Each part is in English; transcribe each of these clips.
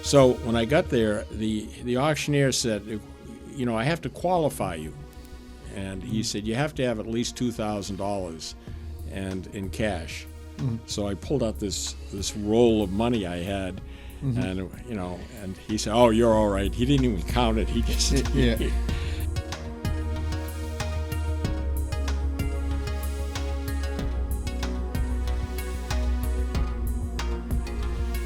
So when I got there, the auctioneer said, I have to qualify you. And he said, you have to have at least $2,000 and in cash. Mm-hmm. So I pulled out this roll of money I had, mm-hmm. and he said, oh, you're all right. He didn't even count it. He just... Yeah.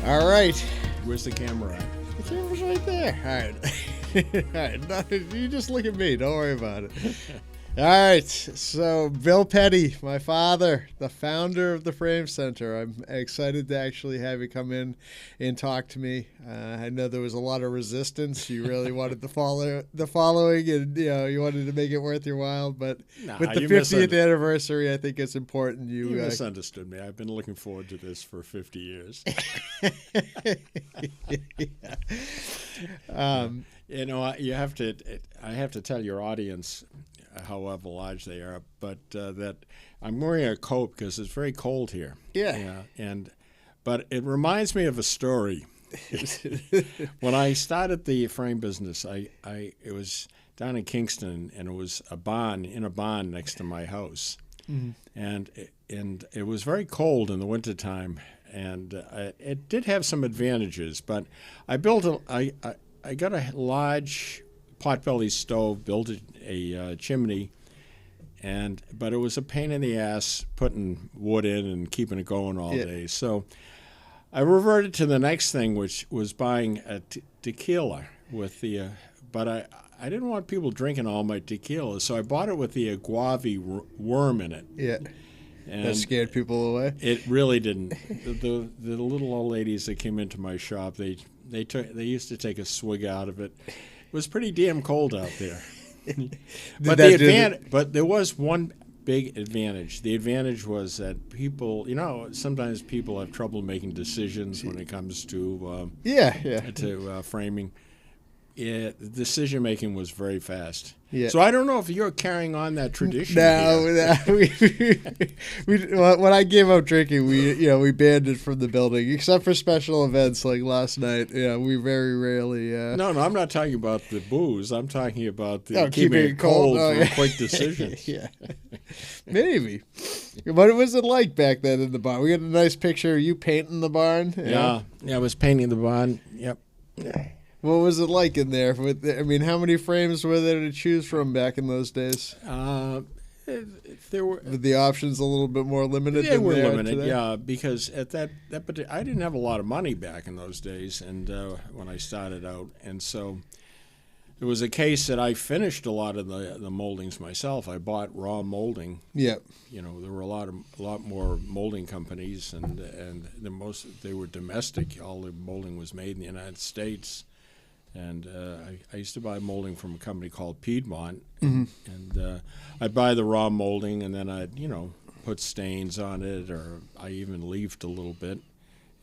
All right. Where's the camera at? The camera's right there. All right. All right. You just look at me. Don't worry about it. All right. So Bill Petty, my father, the founder of the Frame Center. I'm excited to actually have you come in and talk to me. I know there was a lot of resistance. You really wanted to follow the following, and you wanted to make it worth your while. But with the 50th anniversary, I think it's important. You misunderstood me. I've been looking forward to this for 50 years. I have to tell your audience, however large they are, but that I'm wearing a coat because it's very cold here. Yeah. But it reminds me of a story. When I started the frame business, it was down in Kingston, and it was a barn next to my house, mm-hmm. and it was very cold in the wintertime, and it did have some advantages. But I built I got a large potbelly stove, built a chimney, but it was a pain in the ass putting wood in and keeping it going all day. So I reverted to the next thing, which was buying a tequila with but I didn't want people drinking all my tequila, so I bought it with the agave worm in it. Yeah. And that scared people away? It really didn't. The little old ladies that came into my shop, they used to take a swig out of it. It was pretty damn cold out there. But there was one big advantage. The advantage was that people, sometimes people have trouble making decisions when it comes to framing. Yeah, the decision making was very fast. Yeah. So I don't know if you're carrying on that tradition. No, when I gave up drinking, we banned it from the building, except for special events like last night. We very rarely. No, I'm not talking about the booze. I'm talking about keeping it cold for a quick decision. Yeah, maybe. What was it like back then in the barn? We got a nice picture of you painting the barn. Yeah, I was painting the barn. Yep. Yeah. What was it like in there? How many frames were there to choose from back in those days? There were the options a little bit more limited. They were limited, yeah, because at that I didn't have a lot of money back in those days, and when I started out, and so it was a case that I finished a lot of the moldings myself. I bought raw molding. Yeah. There were a lot more molding companies, and they were domestic. All the molding was made in the United States. And I used to buy molding from a company called Piedmont, mm-hmm. and I'd buy the raw molding, and then I'd put stains on it, or I even leafed a little bit,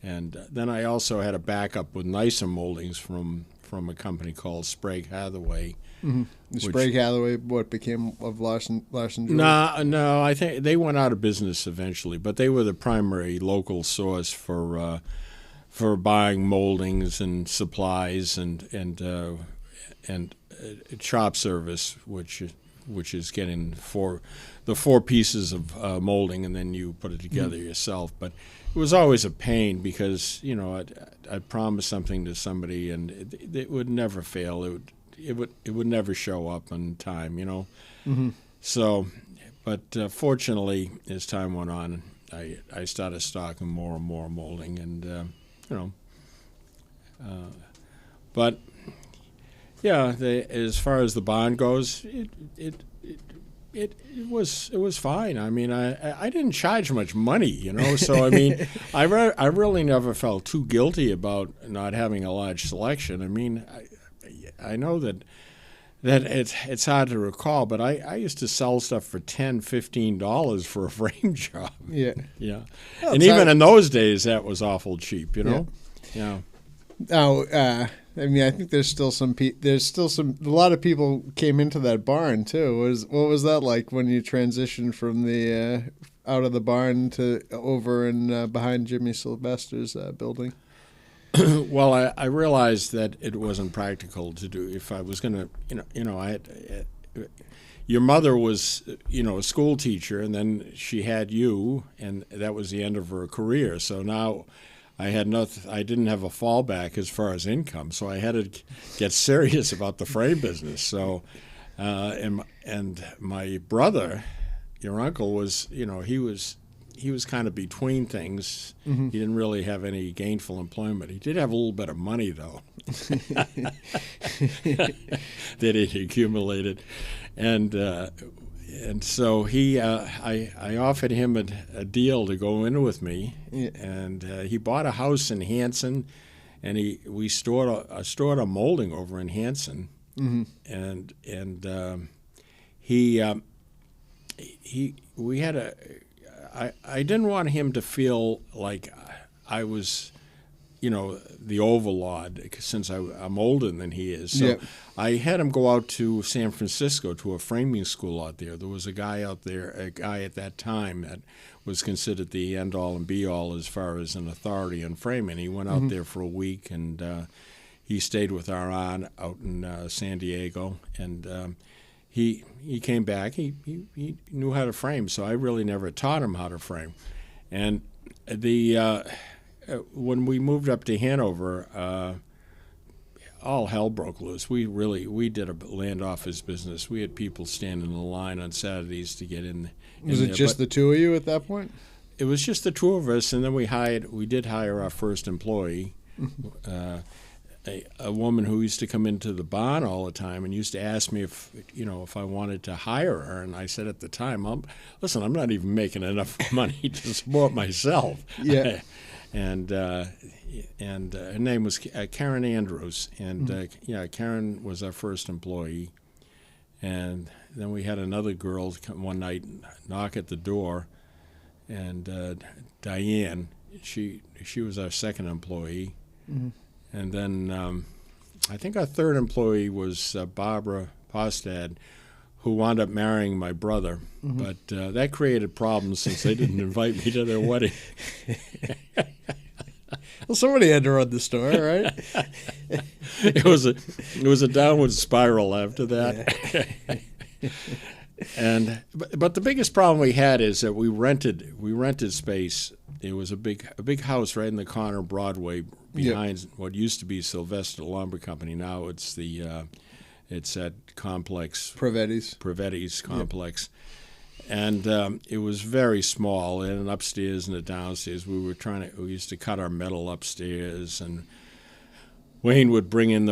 and then I also had a backup with nicer moldings from a company called Sprague Hathaway. Mm-hmm. Sprague Hathaway, what became of Larson George? No, I think they went out of business eventually, but they were the primary local source for buying moldings and supplies and shop service, which is getting the four pieces of molding, and then you put it together yourself. But it was always a pain because I'd promise something to somebody and it would never fail. It would never show up on time. Mm-hmm. So, but fortunately, as time went on, I started stocking more and more molding and. But yeah, as far as the bond goes, it was fine. I mean, I didn't charge much money, So I mean, I really never felt too guilty about not having a large selection. I mean, I know that it's hard to recall, but I used to sell stuff for $10, $15 for a frame job. Yeah. Yeah. Well, and even in those days, that was awful cheap, Yeah. Now, I think there's still a lot of people came into that barn too. What was that like when you transitioned from the out of the barn to over and behind Jimmy Sylvester's building? Well, I realized that it wasn't practical to do if I was going to, your mother was, a school teacher, and then she had you, and that was the end of her career. So now I had nothing. I didn't have a fallback as far as income, so I had to get serious about the frame business. So, and my brother, your uncle, was, he was kind of between things. Mm-hmm. He didn't really have any gainful employment. He did have a little bit of money, though, that he accumulated. And so I offered him a deal to go in with me. Yeah. And he bought a house in Hanson, and we stored a molding over in Hanson. Mm-hmm. And we had I didn't want him to feel like I was, the overlord, since I'm older than he is. So Yep. I had him go out to San Francisco to a framing school out there. There was a guy out there, a guy at that time that was considered the end-all and be-all as far as an authority on framing. He went out there for a week, and he stayed with our aunt out in San Diego, and he came back. He knew how to frame, so I really never taught him how to frame. And when we moved up to Hanover, all hell broke loose. We did a land office business. We had people standing in the line on Saturdays to get in. Was it just the two of you at that point? It was just the two of us, and then we did hire our first employee. A woman who used to come into the barn all the time and used to ask me if I wanted to hire her, and I said at the time, listen, I'm not even making enough money to support myself. Yeah. And her name was Karen Andrews, and Karen was our first employee. And then we had another girl come one night knock at the door, and Diane, she was our second employee. Mm-hmm. And then I think our third employee was Barbara Postad, who wound up marrying my brother. Mm-hmm. But that created problems since they didn't invite me to their wedding. Well, somebody had to run the store, right? It was a downward spiral after that. Yeah. But the biggest problem we had is that we rented space. It was a big house right in the corner of Broadway behind what used to be Sylvester Lumber Company. Now it's that complex Pravetti's complex. And it was very small, and an upstairs and a downstairs. We used to cut our metal upstairs, and Wayne would bring in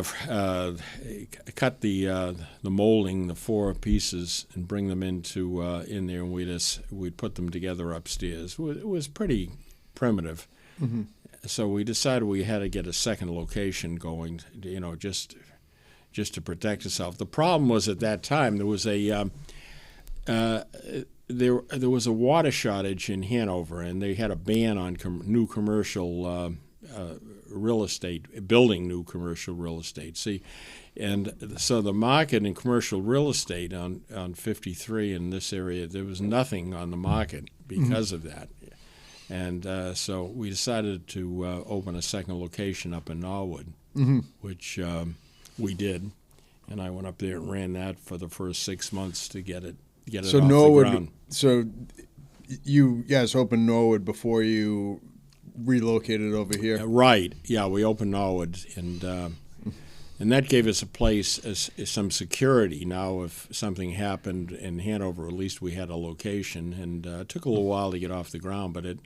cut the molding, the 4 pieces, and bring them in there, and we'd put them together upstairs. It was pretty primitive. Mm-hmm. So we decided we had to get a second location going, just to protect ourselves. The problem was at that time there was there was a water shortage in Hanover, and they had a ban on new commercial real estate, building new commercial real estate. So the market in commercial real estate on 53 in this area, there was nothing on the market because of that. And so we decided to open a second location up in Norwood, which we did. And I went up there and ran that for the first 6 months to get it off Norwood, the ground. So you guys opened Norwood before you relocated over here? Right. Yeah, we opened Norwood, and that gave us a place, some security. Now, if something happened in Hanover, at least we had a location, and it took a little while to get off the ground, but it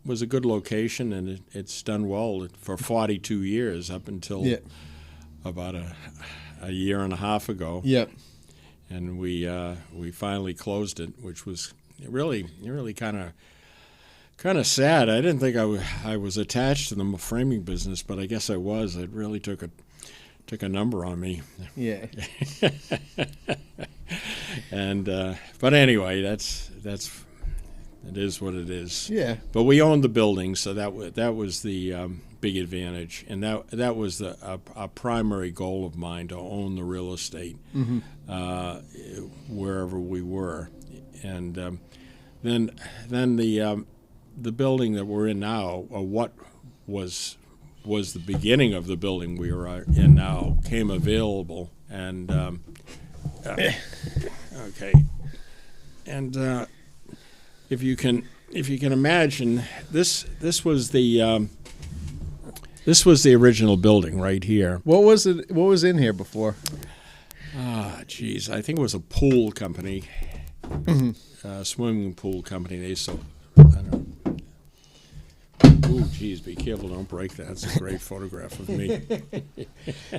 was a good location, and it's done well for 42 years up until about a year and a half ago. Yep. And we finally closed it, which was really kind of sad. I didn't think I was attached to the framing business, but I guess I was. It really took a number on me. Yeah. And but anyway, it is what it is. Yeah. But we owned the building, so that was the big advantage, and that was a primary goal of mine, to own the real estate wherever we were. And then the building that we're in now, or what was the beginning of the building we are in now, came available, and okay, and if you can imagine, this was the original building right here. What was it? What was in here before? Geez, I think it was a pool company, swimming pool company. They sold. I don't know. Ooh, geez, be careful! Don't break that. It's a great photograph of me.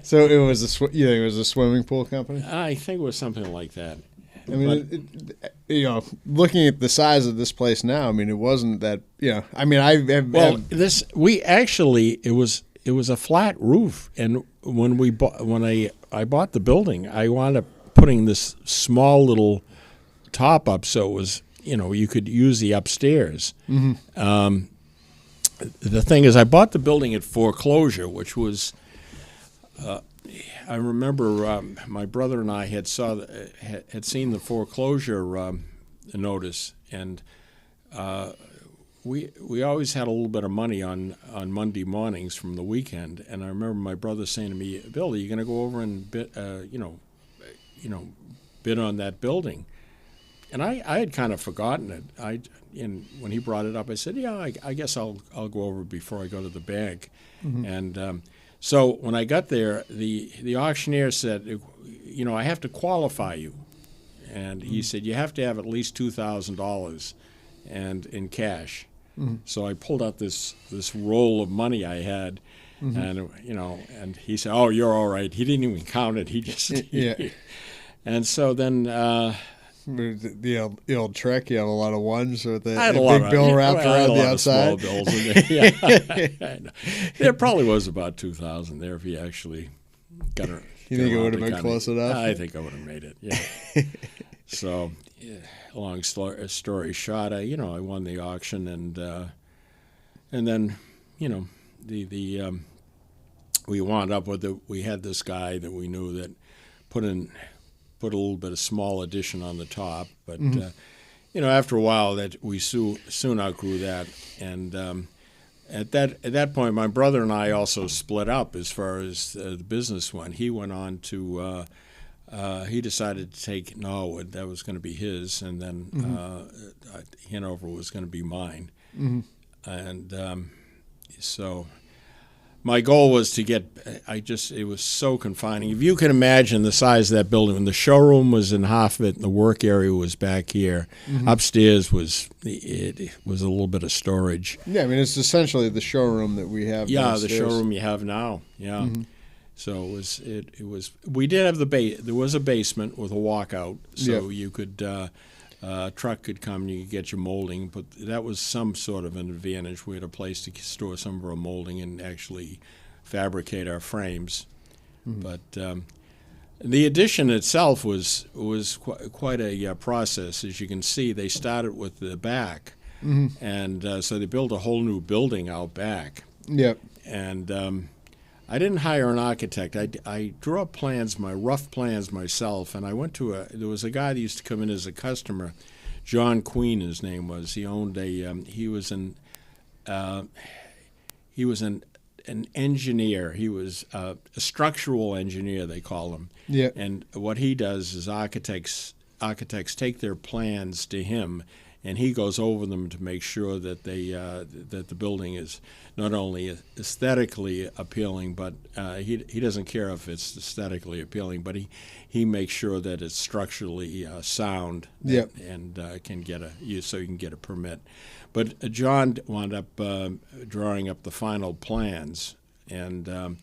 So it was it was a swimming pool company. I think it was something like that. I mean, looking at the size of this place now, I mean, it wasn't that. I mean, it was a flat roof, and when I bought the building, I wound up putting this small little top up, so it was you could use the upstairs. Mm-hmm. The thing is, I bought the building at foreclosure, which was. I remember my brother and I had seen the foreclosure notice, and we always had a little bit of money on Monday mornings from the weekend. And I remember my brother saying to me, "Bill, are you going to go over and bid on that building?" And I had kind of forgotten it. And when he brought it up, I said, "Yeah, I guess I'll go over before I go to the bank." Mm-hmm. And so when I got there, the auctioneer said, "I have to qualify you," and he said, "You have to have at least $2,000 and in cash." Mm-hmm. So I pulled out this roll of money I had, mm-hmm. and he said, "Oh, you're all right." He didn't even count it. He just yeah. And so then. The old trick, you have a lot of ones with the big bill wrapped around the outside. Of small bills in there. Yeah. There probably was about 2,000 there if you actually got it. You think it would have been close enough? I think I would have made it. Yeah. So, long story short, I won the auction, and then we wound up with we had this guy that we knew that put a little bit of small addition on the top, but mm-hmm. After a while that we soon outgrew that, and at that point my brother and I also split up as far as the business went. He went on to he decided to take Norwood, that was going to be his, and then mm-hmm. Hanover was going to be mine, mm-hmm. and so. My goal was to get. It was so confining. If you can imagine the size of that building, when the showroom was in half of it, and the work area was back here. Mm-hmm. Upstairs was a little bit of storage. Yeah, I mean it's essentially the showroom that we have. Yeah, downstairs. The showroom you have now. Yeah, mm-hmm. So it was. We did have there was a basement with a walkout, so yep. You could. A truck could come and you could get your molding, but that was some sort of an advantage. We had a place to store some of our molding and actually fabricate our frames. Mm-hmm. But the addition itself was quite a process. As you can see, they started with the back, mm-hmm. and so they built a whole new building out back. Yep. And I didn't hire an architect. I drew up rough plans myself, and I went to there was a guy that used to come in as a customer, John Queen, his name was. He owned he was an engineer. He was a structural engineer, they call him. Yeah. And what he does is architects take their plans to him, and he goes over them to make sure that that the building is not only aesthetically appealing, but he doesn't care if it's aesthetically appealing, but he makes sure that it's structurally sound. Yep. And can get so you can get a permit. But John wound up drawing up the final plans, and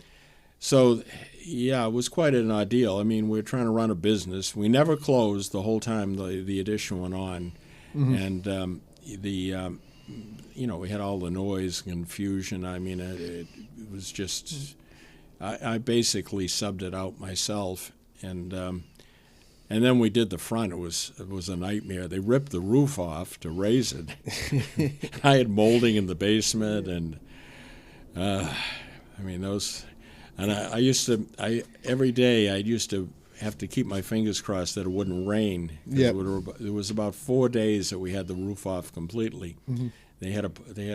so it was quite an ordeal. I mean, we were trying to run a business. We never closed the whole time the addition went on. Mm-hmm. And we had all the noise, confusion. I mean, it was just, I basically subbed it out myself, and then we did the front. It was a nightmare. They ripped the roof off to raise it. I had molding in the basement, and every day I used to have to keep my fingers crossed that it wouldn't rain. Yep. There was about 4 days that we had the roof off completely. Mm-hmm. they had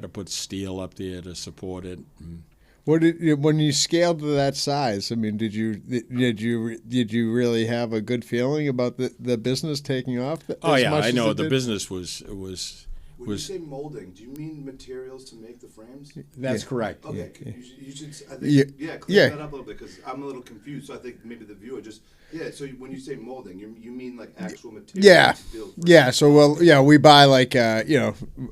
to put steel up there to support it. And When you scaled to that size? I mean, did you really have a good feeling about the business taking off? oh as yeah, much I as know it the did? business was. When you say molding, do you mean materials to make the frames? That's correct. Okay, Yeah. you should. I Yeah. think, clear Yeah. that up a little bit because I'm a little confused. So I think maybe the viewer just So when you say molding, you mean like actual materials? Yeah, to build yeah. So we buy like a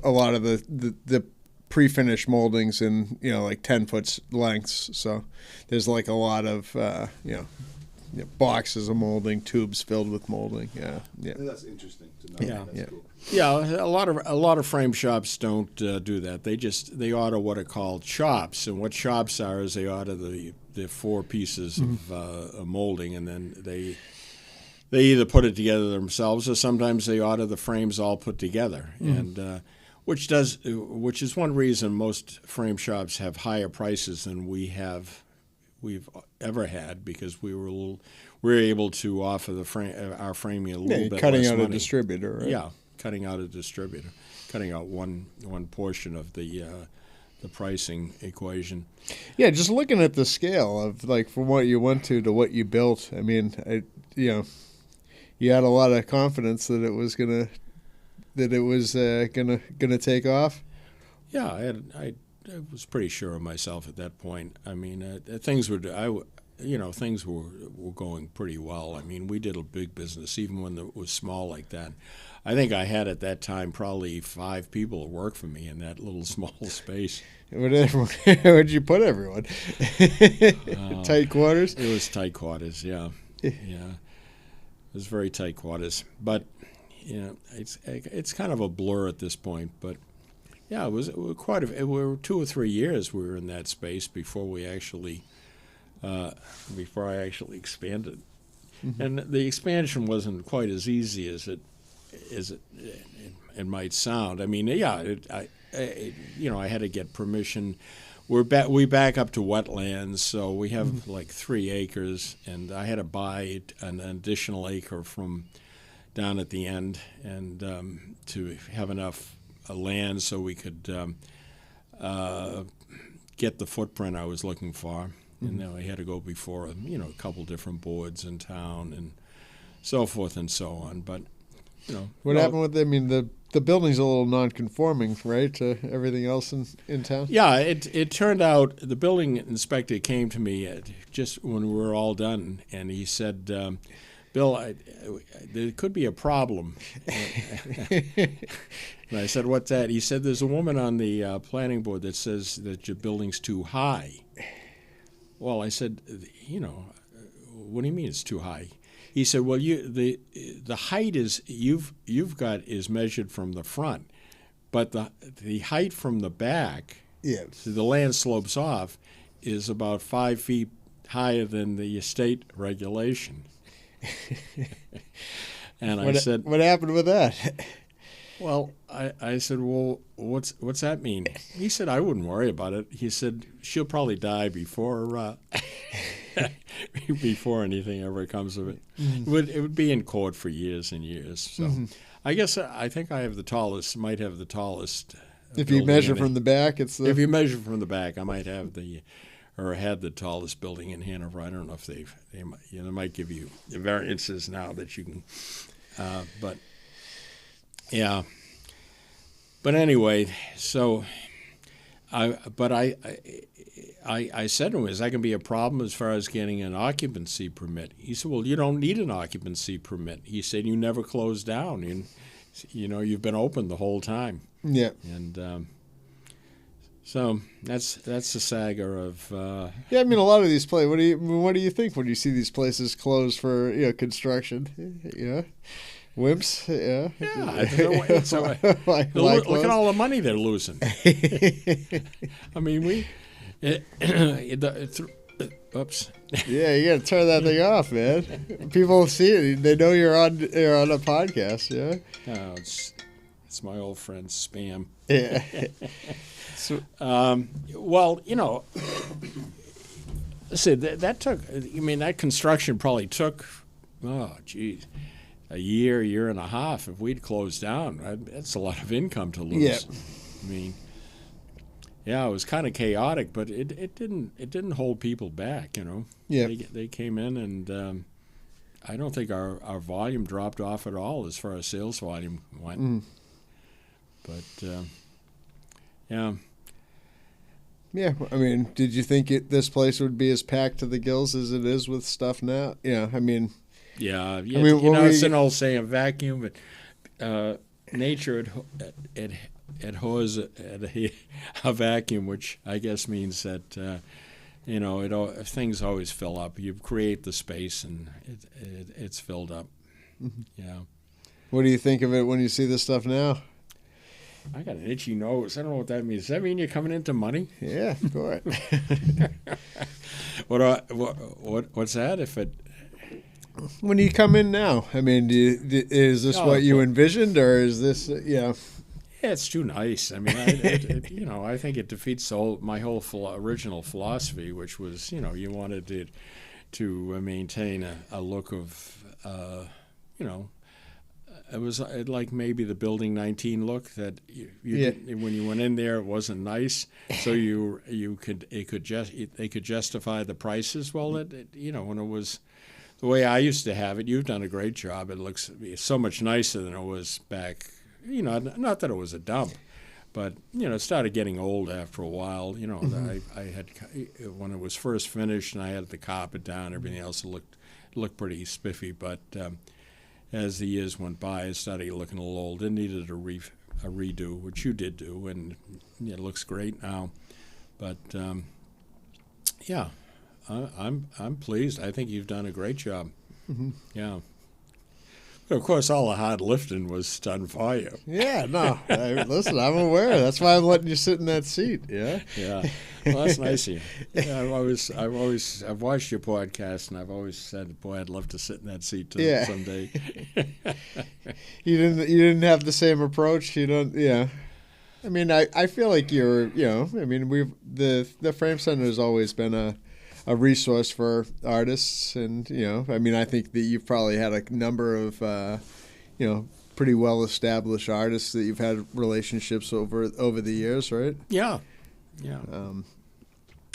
lot of the pre-finished moldings in like 10-foot lengths. So there's like a lot of boxes of molding, tubes filled with molding. Yeah. I think that's interesting to know. Yeah. That's Yeah. cool. Yeah, a lot of frame shops don't do that. They order what are called chops, and what chops are is they order the 4 pieces of molding, and then they either put it together themselves, or sometimes they order the frames all put together, and which is one reason most frame shops have higher prices than we've ever had, because we're able to offer our framing a little bit cutting less out money. a distributor, right? Yeah, cutting out a distributor, cutting out one portion of the pricing equation. Yeah, just looking at the scale of like from what you went to what you built. I mean, you had a lot of confidence that it was gonna take off. Yeah, I was pretty sure of myself at that point. I mean, things were going pretty well. I mean, we did a big business even when it was small like that. I think I had at that time probably 5 people that worked for me in that little small space. Where'd you put everyone? Tight quarters? It was tight quarters, yeah. Yeah. It was very tight quarters. But, it's kind of a blur at this point. But, yeah, it was quite it were 2 or 3 years we were in that space before I actually expanded. Mm-hmm. And the expansion wasn't quite as easy as it might sound. I mean, yeah, I had to get permission. We back up to wetlands, so we have like 3 acres, and I had to buy an additional acre from down at the end, and to have enough land so we could get the footprint I was looking for. And then I had to go before a couple different boards in town and so forth and so on. But what happened with? I mean, the building's a little non-conforming, right, to everything else in town. Yeah, it turned out the building inspector came to me just when we were all done, and he said, "Bill, there could be a problem." And I said, "What's that?" He said, "There's a woman on the planning board that says that your building's too high." Well, I said, what do you mean it's too high? He said, well, the height you've got is measured from the front, but the height from the back, so the land slopes off, is about 5 feet higher than the estate regulation. And I said, what happened with that? Well, I said, well, what's that mean? He said, I wouldn't worry about it. He said, she'll probably die before before anything ever comes of it. Mm-hmm. It would be in court for years and years. So I guess I think I have might have the tallest. If you measure from the back, if you measure from the back, I might have had the tallest building in Hanover. I don't know if they might give you variances now that you can, but. Yeah, but anyway, so I said to him, "Is that going to be a problem as far as getting an occupancy permit?" He said, "Well, you don't need an occupancy permit." He said, "You never close down, and you've been open the whole time." Yeah, and so that's the saga of. Yeah, I mean, a lot of these places. What do you think when you see these places closed for construction? Yeah. Wimps, yeah. Yeah, so look at all the money they're losing. I mean, oops. Yeah, you got to turn that thing off, man. People see it; they know you're on a podcast. Yeah. Oh, it's my old friend Spam. Yeah. Well, see, that took. I mean, that construction probably took. Oh, geez. A year and a half. If we'd closed down, that's a lot of income to lose. Yeah. I mean, yeah, it was kind of chaotic, but it didn't hold people back. Yeah. They came in, and I don't think our volume dropped off at all as far as sales volume went. But yeah. Yeah, I mean, did you think this place would be as packed to the gills as it is with stuff now? Yeah, I mean. Yeah, I mean, it's an old saying, vacuum, but nature it hose at a vacuum, which I guess means that things always fill up. You create the space, and it's filled up. Mm-hmm. Yeah. What do you think of it when you see this stuff now? I got an itchy nose. I don't know what that means. Does that mean you're coming into money? Yeah, go ahead. What's that? If it When you come in now, I mean, is this what you envisioned, or is this, Yeah, it's too nice. I mean, I think it defeats my whole original philosophy, which was, you wanted to maintain a look of, it was like maybe the Building 19 look that when you went in there, it wasn't nice. So they could justify the prices. Well, when it was the way I used to have it, you've done a great job. It looks so much nicer than it was back. Not that it was a dump, but it started getting old after a while. I had, when it was first finished and I had the carpet down, everything else looked pretty spiffy. But as the years went by, it started looking a little old. It needed a redo, which you did do, and it looks great now. But yeah, I'm pleased. I think you've done a great job. Mm-hmm. Yeah. But of course, all the hard lifting was done for you. Yeah, no. Listen, I'm aware. That's why I'm letting you sit in that seat. Yeah. Yeah. Well, that's nice of you. Yeah, I've watched your podcast, and I've always said, boy, I'd love to sit in that seat someday. You didn't have the same approach. You don't. Yeah. I mean, I feel like you're. I mean, the Frame Center has always been a resource for artists, and I mean, I think that you've probably had a number of pretty well established artists that you've had relationships over the years, right? Yeah.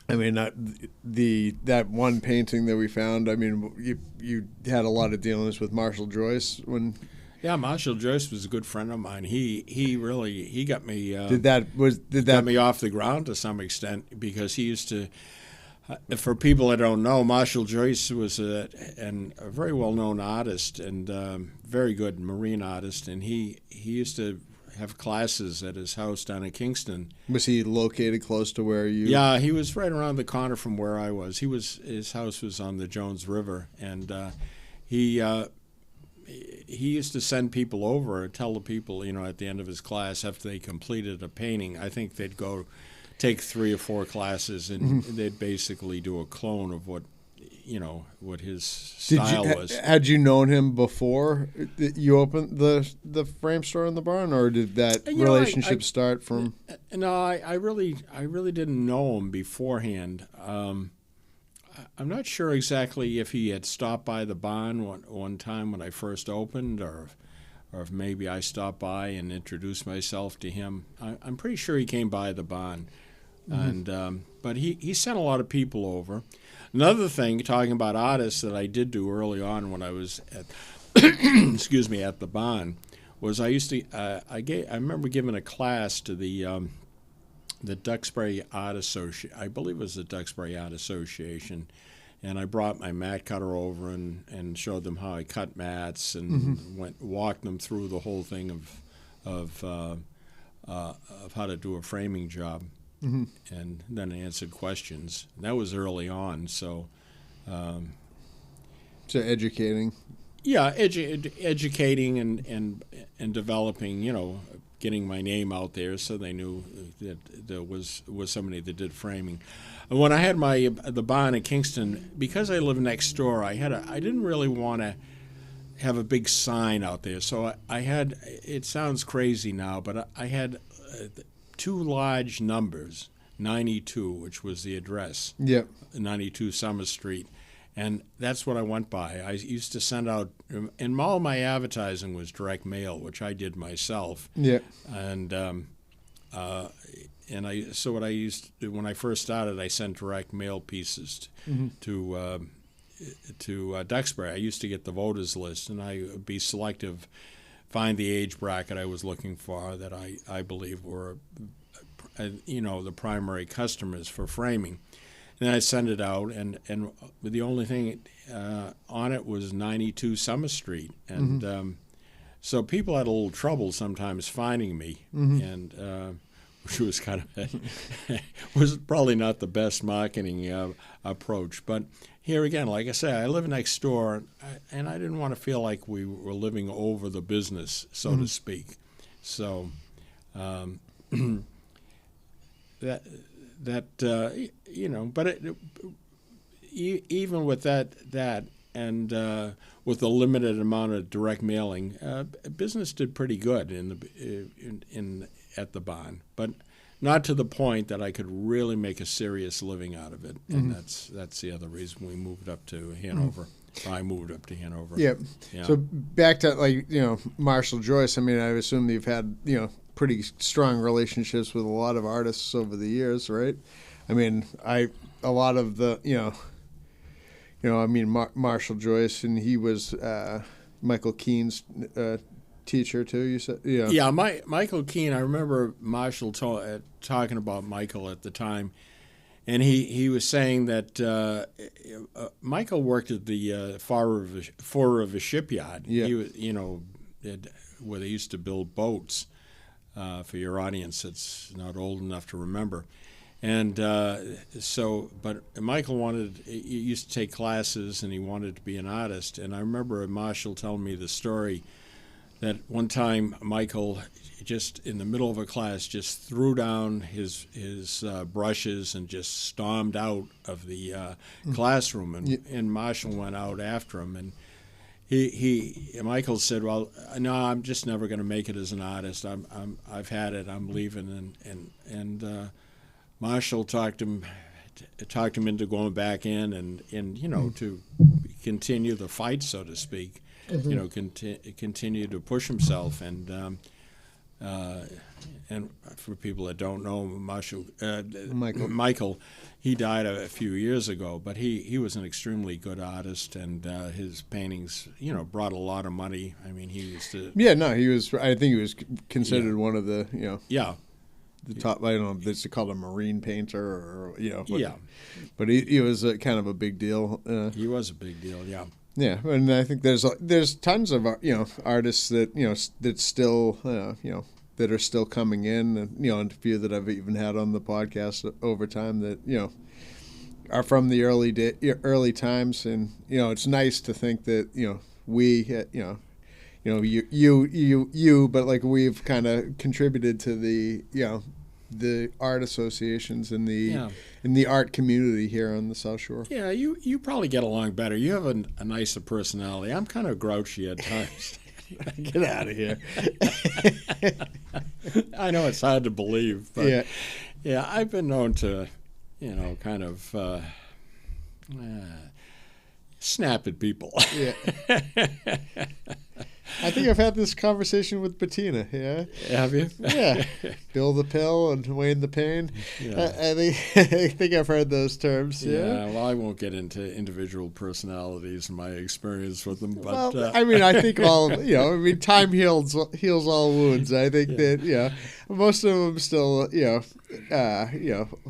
I mean, that one painting that we found. I mean, you had a lot of dealings with Marshall Joyce when. Yeah, Marshall Joyce was a good friend of mine. He really got me. Got me off the ground to some extent, because he used to. For people that don't know, Marshall Joyce was a very well-known artist and very good marine artist, and he used to have classes at his house down in Kingston. Was he located close to where you? Yeah, he was right around the corner from where I was. His house was on the Jones River, and he used to send people over and tell the people, at the end of his class, after they completed a painting, I think they'd go take 3 or 4 classes, and they'd basically do a clone of what his style was. Had you known him before you opened the frame store in the barn, or did that relationship start from? No, I really didn't know him beforehand. I'm not sure exactly if he had stopped by the barn one time when I first opened, or if maybe I stopped by and introduced myself to him. I'm pretty sure he came by the barn. And but he sent a lot of people over. Another thing, talking about artists, that I did do early on when I was at at the barn, was I used to I remember giving a class to the Duxbury Art Association. I believe it was the Duxbury Art Association, and I brought my mat cutter over and showed them how I cut mats and walked them through the whole thing of how to do a framing job. And then answered questions. And that was early on, so. So educating. Yeah, educating and developing. Getting my name out there so they knew that there was somebody that did framing. And when I had the barn in Kingston, because I lived next door, I didn't really want to have a big sign out there. So I had. It sounds crazy now, but I had. 2 large numbers, 92, which was the address. Yep. 92 Summer Street. And that's what I went by. I used to send out, and all my advertising was direct mail, which I did myself. Yeah. And So what I used to do when I first started, I sent direct mail pieces to Duxbury. I used to get the voters list, and I would be selective, find the age bracket I was looking for that I believe were, the primary customers for framing. And I sent it out, and the only thing on it was 92 Summer Street, and so people had a little trouble sometimes finding me, and which was kind of was probably not the best marketing approach. But here again, like I say, I live next door, and I didn't want to feel like we were living over the business, so to speak. So but even with that and with the limited amount of direct mailing, business did pretty good at the barn, but not to the point that I could really make a serious living out of it. And that's the other reason we moved up to Hanover. I moved up to Hanover. Yeah. So back to Marshall Joyce. I mean, I assume you've had pretty strong relationships with a lot of artists over the years, right? I mean, Marshall Joyce, and he was Michael Keene's teacher too. You said, yeah. Michael Keene. I remember Marshall talking about Michael at the time, and he was saying that Michael worked at the Hanover shipyard. Yeah. He was, where they used to build boats. For your audience that's not old enough to remember. And but Michael used to take classes, and he wanted to be an artist. And I remember Marshall telling me the story that one time Michael, just in the middle of a class, just threw down his brushes and just stormed out of the classroom. And Marshall went out after him. And Michael said, "Well, no, I'm just never going to make it as an artist. I've had it. I'm leaving." And Marshall talked him into going back in and to continue the fight, so to speak. Continue to push himself. And for people that don't know, Michael. He died a few years ago, but he was an extremely good artist, and his paintings, brought a lot of money. I mean, he used to. Yeah, no, he was. I think he was considered one of the, the top. I don't know if it's called a marine painter or But he was kind of a big deal. He was a big deal. Yeah. Yeah, and I think there's tons of artists that that still that are still coming in, and and a few that I've even had on the podcast over time that are from the early times, and it's nice to think that we you but like we've kind of contributed to the art associations and the art community here on the South Shore. Yeah, you probably get along better. You have a nicer personality. I'm kind of grouchy at times. Get out of here. I know it's hard to believe, but yeah, I've been known to, kind of snap at people. Yeah. I think I've had this conversation with Bettina. Yeah. Have you? Yeah. Bill the Pill and Wayne the Pain. Yeah. I think I've heard those terms. Yeah. Well, I won't get into individual personalities and my experience with them, but I think time heals all wounds. I think that most of them still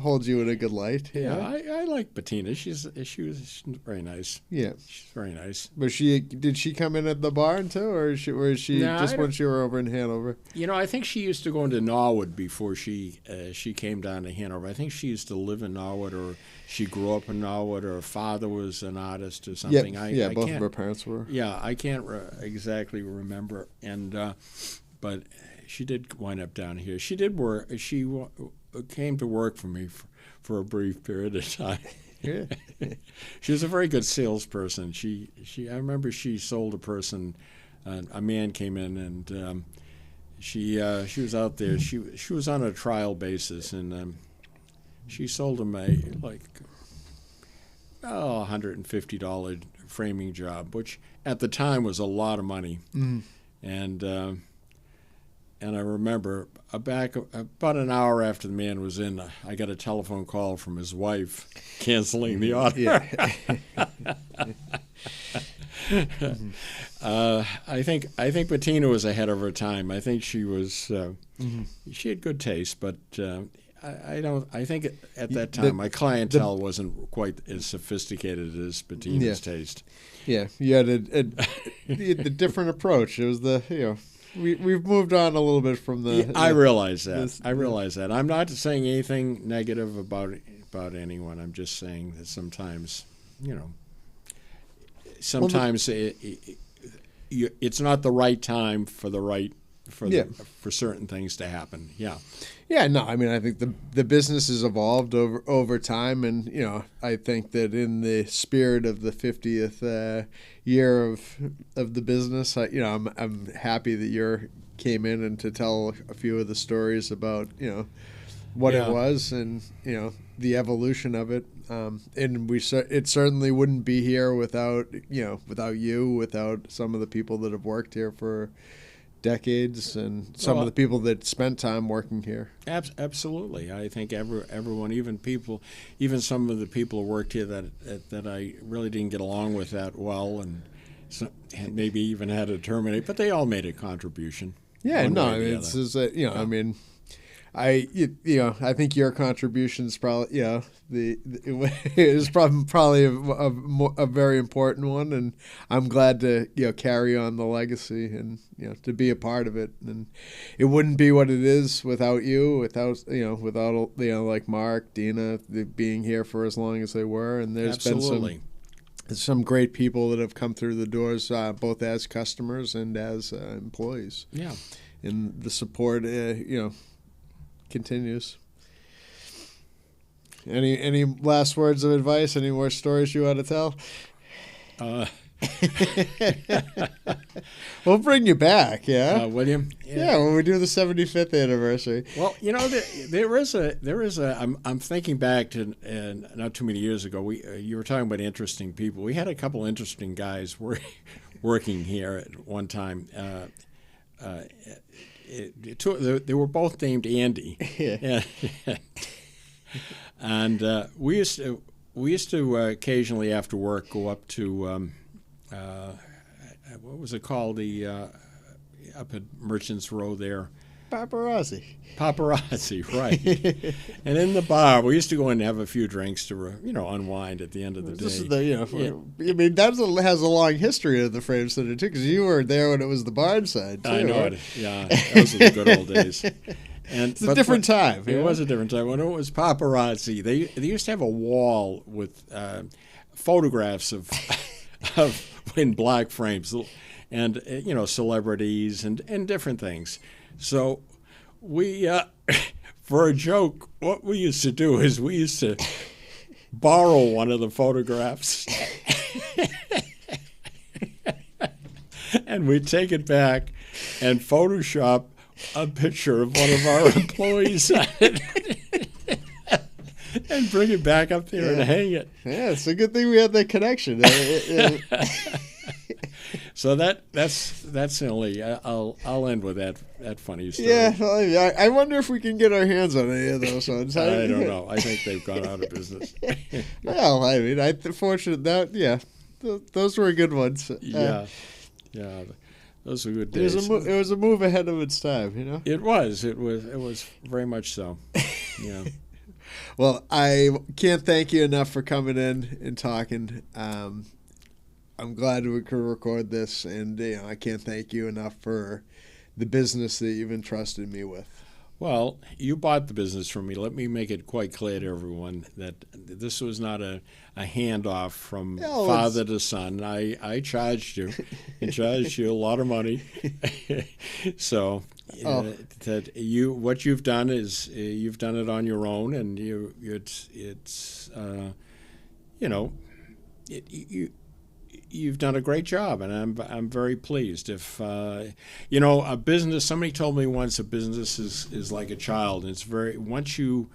hold you in a good light. Yeah. I like Bettina. She was very nice. Yeah. She's very nice. But did she come in at the barn too, or was she just when she were over in Hanover? I think she used to go into Norwood before she came down to Hanover. I think she used to live in Norwood, or she grew up in Norwood, or her father was an artist or something. Both of her parents were. Yeah, I can't exactly remember. And but she did wind up down here. She did work. She came to work for me for a brief period of time. Yeah. She was a very good salesperson. I remember she sold a person. A man came in, and she was out there. She was on a trial basis, and she sold him a $150 framing job, which at the time was a lot of money. And And I remember about an hour after the man was in, I got a telephone call from his wife canceling the order. Yeah. I think Bettina was ahead of her time. I think she was she had good taste, but I think at that time my clientele wasn't quite as sophisticated as Bettina's taste. Yeah, you had a different approach. It was we've moved on a little bit from the. I realize that. I realize that. I'm not saying anything negative about anyone. I'm just saying that sometimes, it's not the right time for certain things to happen. Yeah. Yeah, no, I mean, I think the business has evolved over time, and I think that in the spirit of the 50th year of the business, I'm happy that you came in and to tell a few of the stories about what it was and the evolution of it, and it certainly wouldn't be here without without some of the people that have worked here for decades and some of the people that spent time working here. Absolutely. I think everyone, even some of the people who worked here that I really didn't get along with that well, and maybe even had to terminate, but they all made a contribution. Yeah, no, I mean, I mean, I think your contribution's probably is probably a very important one, and I'm glad to carry on the legacy and to be a part of it. And it wouldn't be what it is without you, without like Mark, Dina being here for as long as they were, and there's been some great people that have come through the doors, both as customers and as employees. Yeah, and the support, continues. Any last words of advice? Any more stories you want to tell? We'll bring you back, yeah. William? Yeah, when we do the 75th anniversary. Well, there is a. I'm thinking back to not too many years ago. You were talking about interesting people. We had a couple interesting guys working here at one time. They were both named Andy. Yeah. And we used to occasionally after work go up to what was it called, up at Merchants Row there. Paparazzi, right. And in the bar, we used to go in and have a few drinks to unwind at the end of the day. This is I mean, that has a long history of the Frame Center too, because you were there when it was the Barnside too. I know it. Yeah, those were the good old days. It's a different time. It was a different time. When it was paparazzi, they used to have a wall with photographs of in black frames, and celebrities and different things. So we, for a joke, what we used to do is we used to borrow one of the photographs and we'd take it back and Photoshop a picture of one of our employees on it and bring it back up there and hang it. Yeah, it's a good thing we had that connection. So that's only. I'll end with that funny story. Yeah, I wonder if we can get our hands on any of those ones. I don't know. I think they've gone out of business. Well, I mean, fortunate that those were good ones. Yeah, those were good days. It was a move ahead of its time, It was very much so. Yeah. Well, I can't thank you enough for coming in and talking. I'm glad we could record this, and I can't thank you enough for the business that you've entrusted me with. Well, you bought the business from me. Let me make it quite clear to everyone that this was not a handoff from father to son. I charged you, and charged you a lot of money. So that what you've done is you've done it on your own, and you've done a great job, and I'm very pleased. If a business, somebody told me once, a business is like a child, and it's once you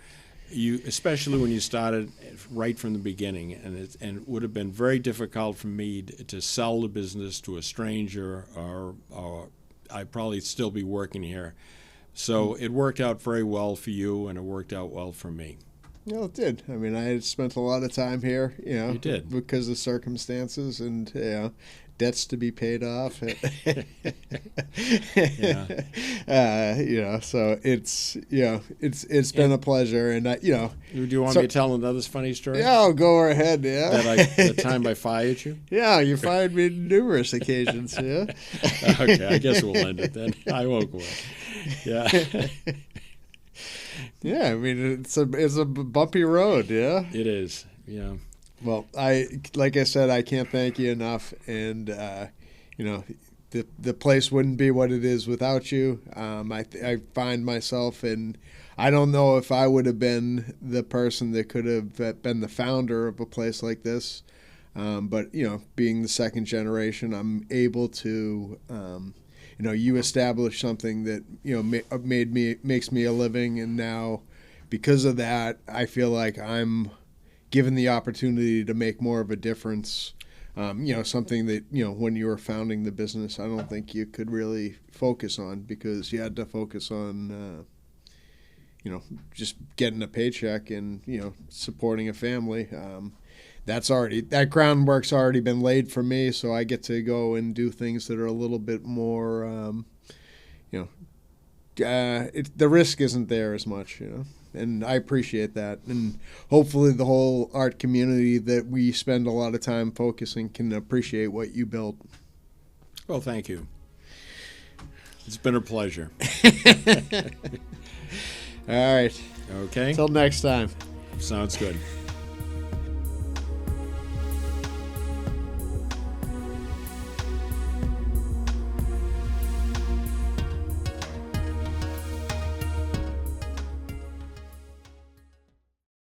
especially when you started right from the beginning, and it would have been very difficult for me to sell the business to a stranger or I'd probably still be working here. So it worked out very well for you, and it worked out well for me. Well, it did. I mean, I had spent a lot of time here, You did. because of circumstances and, debts to be paid off. So it's been a pleasure. And, Do you want me to tell another funny story? Yeah, I'll go ahead, yeah. The time I fired you? Yeah, you fired me on numerous occasions, yeah. Okay, I guess we'll end it then. I won't go. Yeah. Yeah, I mean, it's a bumpy road, yeah. It is, yeah. Well, like I said, I can't thank you enough, and the place wouldn't be what it is without you. I find myself in. I don't know if I would have been the person that could have been the founder of a place like this, but being the second generation, I'm able to. You establish something that makes me a living, and now because of that, I feel like I'm given the opportunity to make more of a difference. Something that when you were founding the business, I don't think you could really focus on, because you had to focus on just getting a paycheck and supporting a family. That groundwork's already been laid for me, so I get to go and do things that are a little bit more, the risk isn't there as much, and I appreciate that. And hopefully the whole art community that we spend a lot of time focusing can appreciate what you built. Well, thank you. It's been a pleasure. All right. Okay. Until next time. Sounds good.